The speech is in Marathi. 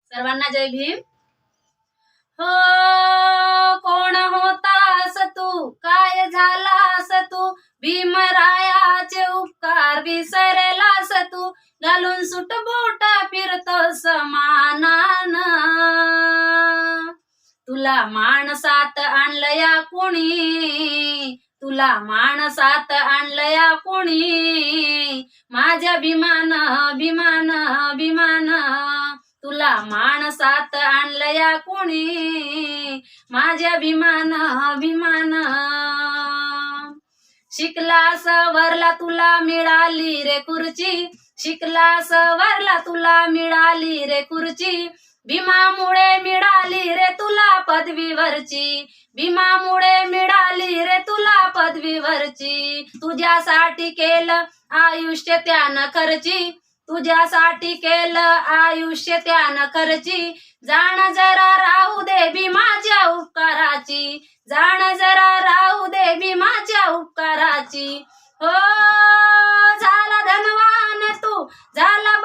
सर्वांना जय भीम. हो कोण होतास तू, काय झालास तू, भीमरायाचे उपकार विसरलास तू, घालून सुट बूट फिरतो समानान. तुला माणसात आणलया कुणी, तुला माणसात आणलया कुणी, माझ्या भीमान भीमान भीमान. तुला माणसात आणलया कुणी, माझ्या भीमान भीमान. शिकला सवरला तुला मिळाली रे खुर्ची, शिकला सवरला तुला मिळाली रे खुर्ची, भीमामुळे मिळाली रे तुला पदवीवरची, भीमामुळे मिळाली रे तुला पदवीवरची. तुझ्यासाठी केलं आयुष्य त्यानं खर्ची, तुझ्यासाठी केलं आयुष्य त्यानं खर्ची, जाण जरा राहू दे भीमाच्या उपकाराची, जाण जरा राहू दे भीमाच्या उपकाराची. हो झाला धनवान तू, झाला